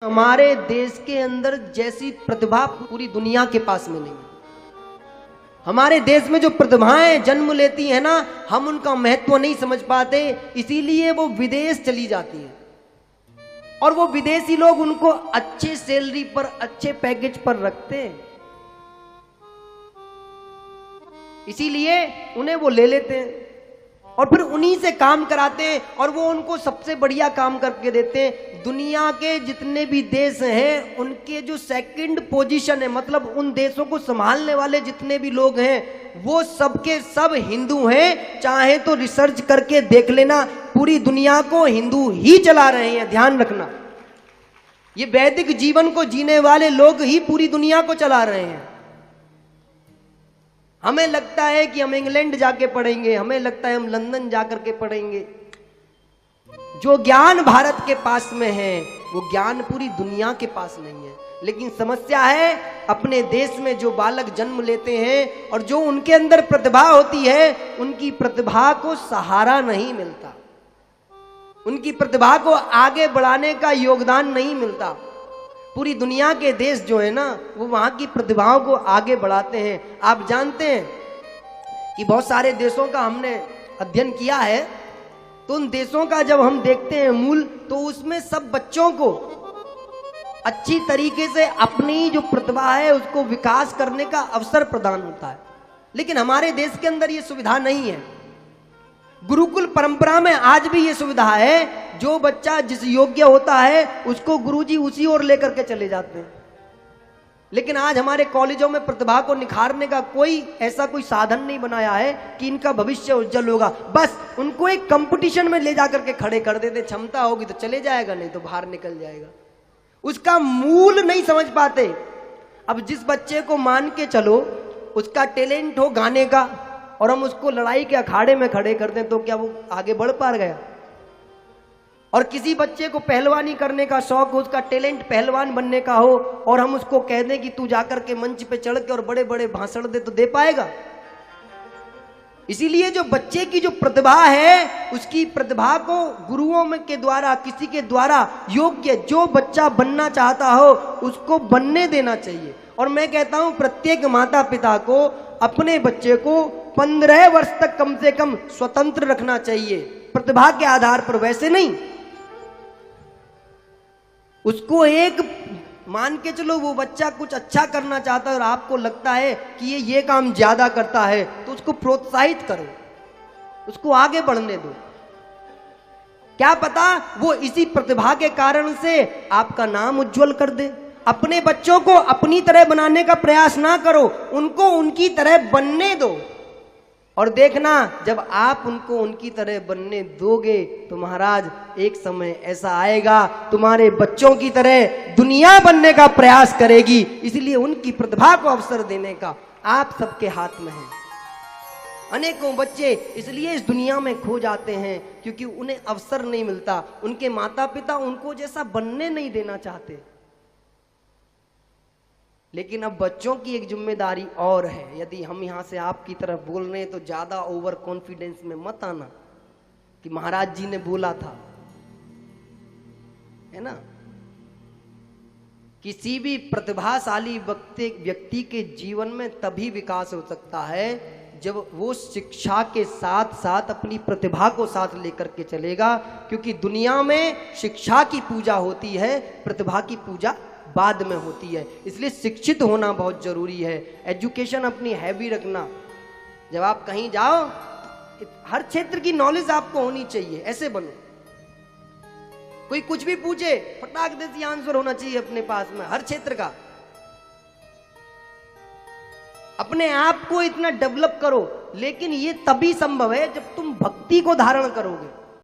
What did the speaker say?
हमारे देश के अंदर जैसी प्रतिभा पूरी दुनिया के पास में नहीं है। हमारे देश में जो प्रतिभाएं जन्म लेती है ना, हम उनका महत्व नहीं समझ पाते, इसीलिए वो विदेश चली जाती है और वो विदेशी लोग उनको अच्छे सैलरी पर, अच्छे पैकेज पर रखते हैं, इसीलिए उन्हें वो ले लेते हैं और फिर उन्हीं से काम कराते हैं और वो उनको सबसे बढ़िया काम करके देते हैं। दुनिया के जितने भी देश हैं उनके जो सेकंड पोजीशन है, मतलब उन देशों को संभालने वाले जितने भी लोग हैं वो सबके सब हिंदू हैं। चाहे तो रिसर्च करके देख लेना, पूरी दुनिया को हिंदू ही चला रहे हैं। ध्यान रखना, ये वैदिक जीवन को जीने वाले लोग ही पूरी दुनिया को चला रहे हैं। हमें लगता है कि हम इंग्लैंड जाके पढ़ेंगे, हमें लगता है हम लंदन जाकर के पढ़ेंगे। जो ज्ञान भारत के पास में है वो ज्ञान पूरी दुनिया के पास नहीं है। लेकिन समस्या है, अपने देश में जो बालक जन्म लेते हैं और जो उनके अंदर प्रतिभा होती है, उनकी प्रतिभा को सहारा नहीं मिलता, उनकी प्रतिभा को आगे बढ़ाने का योगदान नहीं मिलता। पूरी दुनिया के देश जो है ना, वो वहां की प्रतिभाओं को आगे बढ़ाते हैं। आप जानते हैं कि बहुत सारे देशों का हमने अध्ययन किया है, तो उन देशों का जब हम देखते हैं मूल, तो उसमें सब बच्चों को अच्छी तरीके से अपनी जो प्रतिभा है उसको विकास करने का अवसर प्रदान होता है। लेकिन हमारे देश के अंदर ये सुविधा नहीं है। गुरुकुल परंपरा में आज भी ये सुविधा है, जो बच्चा जिस योग्य होता है उसको गुरुजी उसी ओर लेकर के चले जाते हैं। लेकिन आज हमारे कॉलेजों में प्रतिभा को निखारने का कोई ऐसा कोई साधन नहीं बनाया है कि इनका भविष्य उज्जवल होगा। बस उनको एक कंपटीशन में ले जाकर के खड़े कर देते, क्षमता होगी तो चले जाएगा, नहीं तो बाहर निकल जाएगा। उसका मूल नहीं समझ पाते। अब जिस बच्चे को मान के चलो उसका टैलेंट हो गाने का और हम उसको लड़ाई के अखाड़े में खड़े कर दें, तो क्या वो आगे बढ़ पा गया? और किसी बच्चे को पहलवानी करने का शौक हो, उसका टैलेंट पहलवान बनने का हो, और हम उसको कह दें कि तू जाकर के मंच पे चढ़ के और बड़े बड़े भाषण दे, तो दे पाएगा? इसीलिए जो बच्चे की जो प्रतिभा है, उसकी प्रतिभा को गुरुओं में के द्वारा, किसी के द्वारा योग्य जो बच्चा बनना चाहता हो उसको बनने देना चाहिए। और मैं कहता हूं प्रत्येक माता पिता को अपने बच्चे को 15 वर्ष तक कम से कम स्वतंत्र रखना चाहिए, प्रतिभा के आधार पर, वैसे नहीं। उसको एक मान के चलो वो बच्चा कुछ अच्छा करना चाहता है और आपको लगता है कि ये काम ज्यादा करता है, तो उसको प्रोत्साहित करो, उसको आगे बढ़ने दो। क्या पता वो इसी प्रतिभा के कारण से आपका नाम उज्जवल कर दे। अपने बच्चों को अपनी तरह बनाने का प्रयास ना करो, उनको उनकी तरह बनने दो। और देखना, जब आप उनको उनकी तरह बनने दोगे तो महाराज एक समय ऐसा आएगा तुम्हारे बच्चों की तरह दुनिया बनने का प्रयास करेगी। इसलिए उनकी प्रतिभा को अवसर देने का आप सबके हाथ में है। अनेकों बच्चे इसलिए इस दुनिया में खो जाते हैं क्योंकि उन्हें अवसर नहीं मिलता, उनके माता पिता उनको जैसा बनने नहीं देना चाहते। लेकिन अब बच्चों की एक जिम्मेदारी और है। यदि हम यहां से आपकी तरफ बोल रहे हैं तो ज्यादा ओवर कॉन्फिडेंस में मत आना कि महाराज जी ने बोला था, है ना। किसी भी प्रतिभाशाली व्यक्ति के जीवन में तभी विकास हो सकता है जब वो शिक्षा के साथ साथ अपनी प्रतिभा को साथ लेकर के चलेगा। क्योंकि दुनिया में शिक्षा की पूजा होती है, प्रतिभा की पूजा बाद में होती है। इसलिए शिक्षित होना बहुत जरूरी है। एजुकेशन अपनी हैवी रखना। जब आप कहीं जाओ हर क्षेत्र की नॉलेज आपको होनी चाहिए, ऐसे बनो। कोई कुछ भी पूछे फटाक देसी आंसर होना चाहिए अपने पास में, हर क्षेत्र का। अपने आप को इतना डेवलप करो, लेकिन ये तभी संभव है जब तुम भक्ति को धारण करोगे।